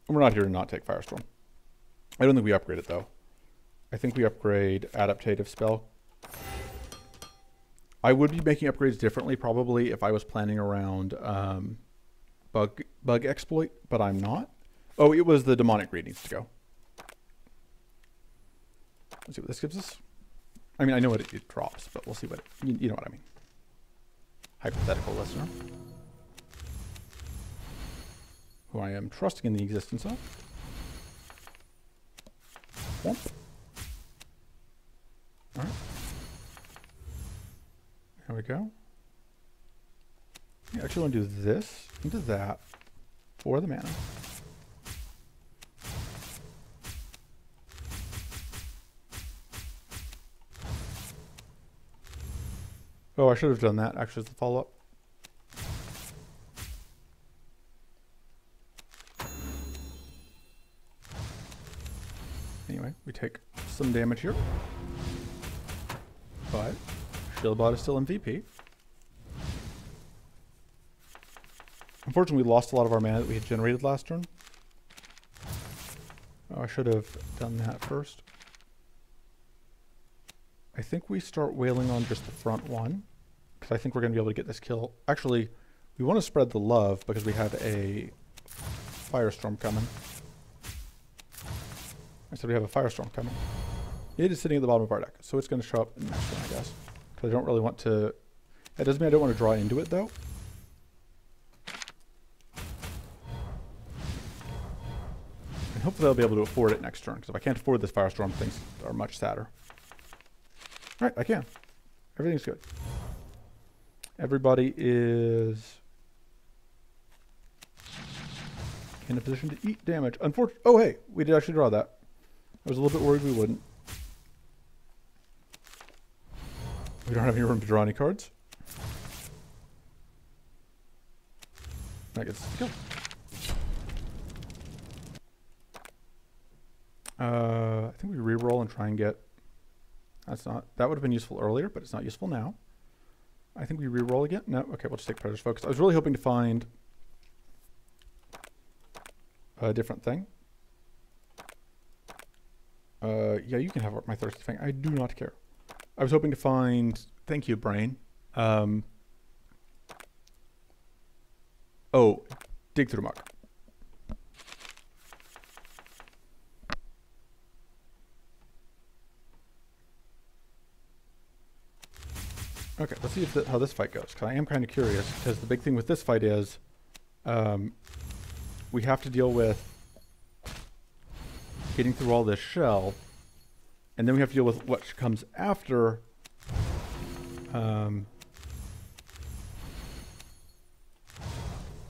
We're not here to not take Firestorm. I don't think we upgrade it though. I think we upgrade Adaptative Spell. I would be making upgrades differently probably if I was planning around bug exploit, but I'm not. Oh, it was the Demonic Greed needs to go. Let's see what this gives us. I mean, I know what it drops, but we'll see what you know what I mean. Hypothetical listener. Who I am trusting in the existence of. Womp. Alright. There we go. Yeah, actually want to do this into that for the mana. Oh, I should have done that actually as the follow-up. Anyway, we take some damage here. But Shieldbot is still MVP. Unfortunately, we lost a lot of our mana that we had generated last turn. Oh, I should have done that first. I think we start wailing on just the front one, because I think we're going to be able to get this kill. Actually, we want to spread the love because we have a Firestorm coming. I said we have a Firestorm coming. It is sitting at the bottom of our deck, so it's going to show up in the next one, I guess. Because I don't really want to... That doesn't mean I don't want to draw into it, though. And hopefully I'll be able to afford it next turn, because if I can't afford this Firestorm, things are much sadder. Alright, I can. Everything's good. Everybody is in a position to eat damage. Unfortunately, oh hey, we did actually draw that. I was a little bit worried we wouldn't. We don't have any room to draw any cards. That gets the kill. I think we reroll and try and get... That's not... That would have been useful earlier, but it's not useful now. I think we reroll again. No? Okay, we'll just take Predator's Focus. I was really hoping to find a different thing. Yeah, you can have my Thirsty Fang. I do not care. I was hoping to find... Thank you, Brain. Oh, Dig Through Muck. Okay, let's see if how this fight goes, because I am kind of curious, because the big thing with this fight is we have to deal with getting through all this shell, and then we have to deal with what comes after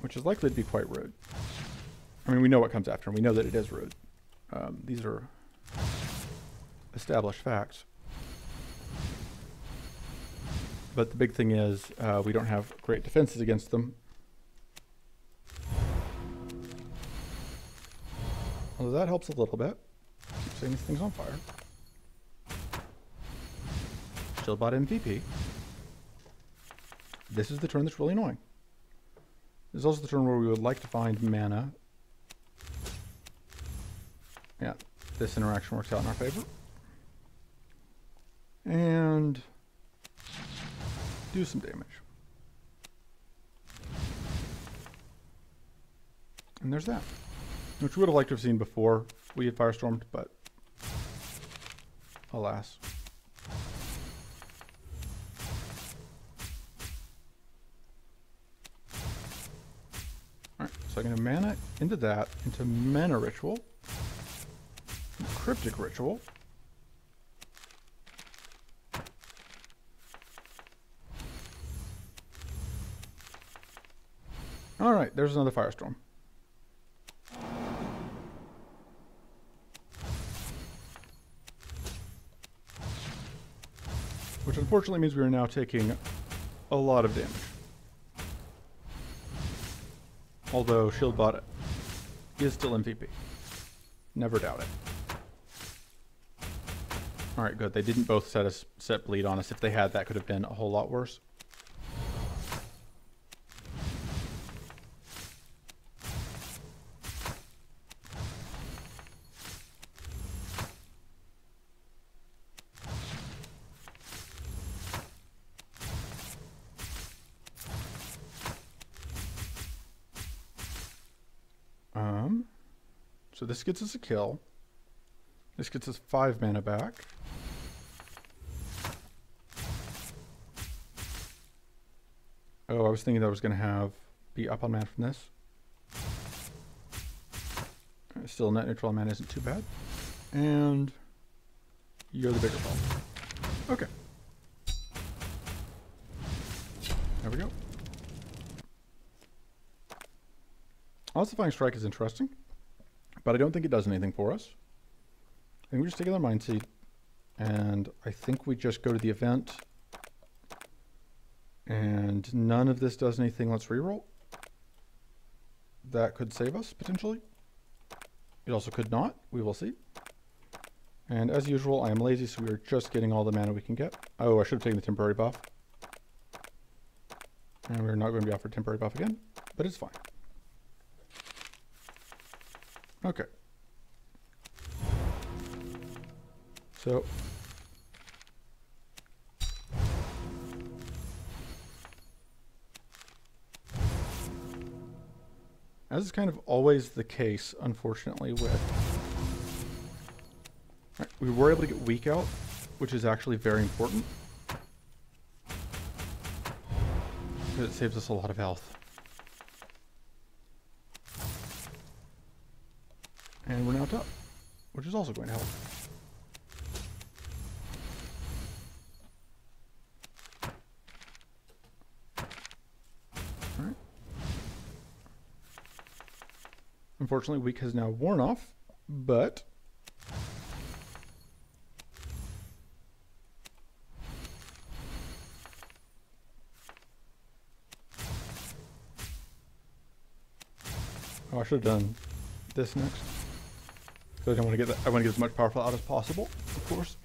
Which is likely to be quite rude. I mean, we know what comes after, and we know that it is rude. These are established facts. But the big thing is we don't have great defenses against them. Although that helps a little bit. Keep setting these things on fire. Shieldbot MVP. This is the turn that's really annoying. This is also the turn where we would like to find mana. Yeah, this interaction works out in our favor. And do some damage. And there's that. Which we would have liked to have seen before we had Firestormed, but alas. Alright, so I'm going to mana into that, into Mana Ritual, Cryptic Ritual. Alright, there's another Firestorm. Which unfortunately means we are now taking a lot of damage. Although Shieldbot is still MVP. Never doubt it. Alright, good. They didn't both set bleed on us. If they had, that could have been a whole lot worse. So this gets us a kill. This gets us 5 mana back. Oh, I was thinking that I was going to be up on mana from this. Still, net neutral on mana isn't too bad. And you're the bigger problem. Okay. There we go. Ossifying Strike is interesting, but I don't think it does anything for us. I think we just take another Mind Seed, and I think we just go to the event, and none of this does anything. Let's reroll. That could save us, potentially. It also could not. We will see. And as usual, I am lazy, so we are just getting all the mana we can get. Oh, I should have taken the temporary buff. And we're not going to be offered temporary buff again, but it's fine. Okay. So as is kind of always the case, unfortunately, with right, we were able to get weak out, which is actually very important because it saves us a lot of health. And we're now top, which is also going to help. Alright. Unfortunately, weak has now worn off, but oh, I should have done this next. I don't want to get that. I want to get as much powerful out as possible, of course.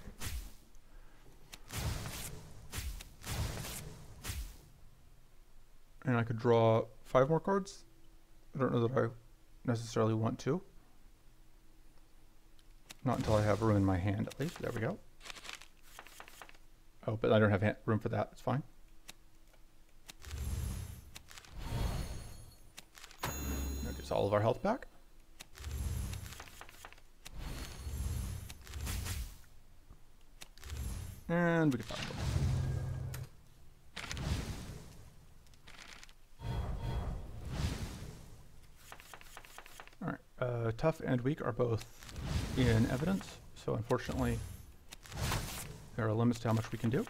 And I could draw 5 more cards. I don't know that I necessarily want to. Not until I have room in my hand, at least. There we go. Oh, but I don't have room for that. It's fine. That gets all of our health back. And we can fire. Alright, tough and weak are both in evidence, so unfortunately there are limits to how much we can do.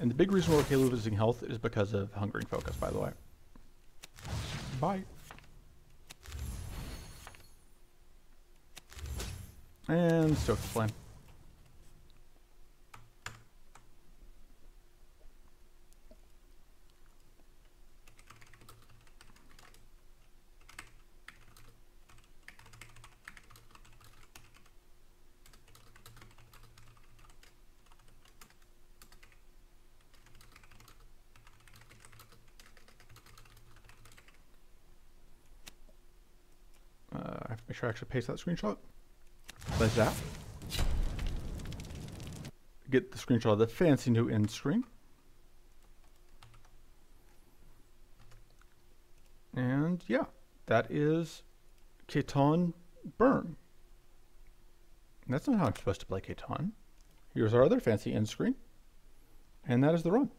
And the big reason we're okay losing health is because of Hungering Focus, by the way. Bye. And Stoke the Flame. I have to make sure I actually paste that screenshot. Like that. Get the screenshot of the fancy new end screen. And yeah, that is Catan Burn. And that's not how I'm supposed to play Catan. Here's our other fancy end screen. And that is the run.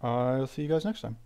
I'll see you guys next time.